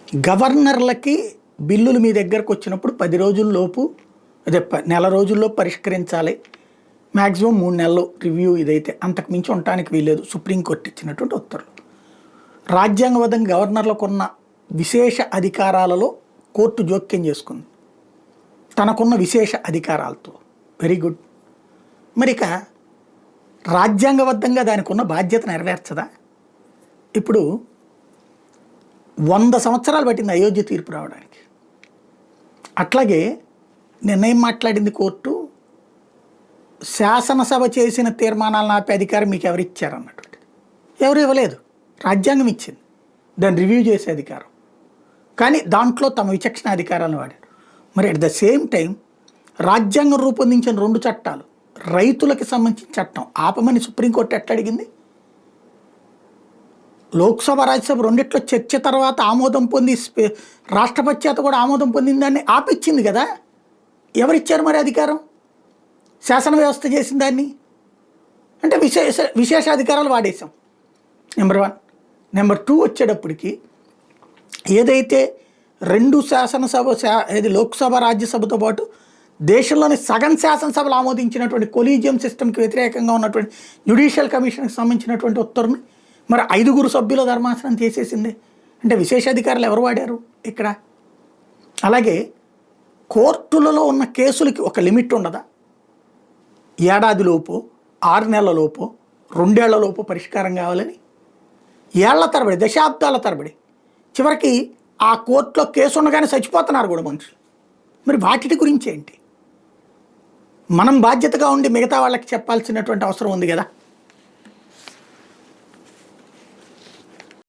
గవర్నర్లకి బిల్లులు మీ దగ్గరకు వచ్చినప్పుడు 10 రోజుల్లోపు అదే నెల రోజుల్లో పరిష్కరించాలి. మ్యాక్సిమం 3 నెలలు రివ్యూ ఇదైతే అంతకు మించి ఉండటానికి వీల్లేదు సుప్రీంకోర్టు ఇచ్చినటువంటి ఉత్తర్వులు. రాజ్యాంగబద్ధంగా గవర్నర్లకు ఉన్న విశేష అధికారాలలో కోర్టు జోక్యం చేసుకుంది తనకున్న విశేష అధికారాలతో. Very good. మరి ఇక రాజ్యాంగబద్ధంగా దానికి ఉన్న బాధ్యత నెరవేర్చదా? ఇప్పుడు 100 సంవత్సరాలు పట్టింది అయోధ్య తీర్పు రావడానికి. అట్లాగే నిర్ణయం మాట్లాడింది కోర్టు, శాసనసభ చేసిన తీర్మానాలను ఆపే అధికారం మీకు ఎవరిచ్చారు అన్నటువంటిది. ఎవరు ఇవ్వలేదు, రాజ్యాంగం ఇచ్చింది దాన్ని రివ్యూ చేసే అధికారం. కానీ దాంట్లో తమ విచక్షణ అధికారాలను వాడారు. మరి అట్ ద సేమ్ టైం రాజ్యాంగం రూపొందించిన 2 చట్టాలు, రైతులకు సంబంధించిన చట్టం ఆపమని సుప్రీంకోర్టు ఎట్లా అడిగింది? లోక్సభ రాజ్యసభ రెండిట్లో చర్చ తర్వాత ఆమోదం పొంది రాష్ట్రపతి చేత కూడా ఆమోదం పొందిన దాన్ని ఆపిచ్చింది కదా. ఎవరిచ్చారు మరి అధికారం? శాసన వ్యవస్థ చేసిన దాన్ని. అంటే విశేష అధికారాలు వాడేసాం. నెంబర్ 1. నెంబర్ 2 వచ్చేటప్పటికి ఏదైతే 2 శాసనసభ ఏది లోక్సభ రాజ్యసభతో పాటు దేశంలోని సగం శాసనసభలు ఆమోదించినటువంటి కొలీజియం సిస్టమ్కి వ్యతిరేకంగా ఉన్నటువంటి జ్యుడిషియల్ కమిషన్కి సంబంధించినటువంటి ఉత్తర్వుని మరి 5 సభ్యుల ధర్మాసనం చేసేసింది. అంటే విశేషాధికారులు ఎవరు వాడారు ఇక్కడ? అలాగే కోర్టులలో ఉన్న కేసులకి ఒక లిమిట్ ఉండదా? ఏడాదిలోపు, 6 నెలలలోపు, 2 ఏళ్లలోపు పరిష్కారం కావాలని ఏళ్ల తరబడి, దశాబ్దాల తరబడి, చివరికి ఆ కోర్టులో కేసు ఉండగానే చచ్చిపోతున్నారు కూడా మనుషులు. మరి వాటి గురించి ఏంటి? మనం బాధ్యతగా ఉండి మిగతా వాళ్ళకి చెప్పాల్సినటువంటి అవసరం ఉంది కదా.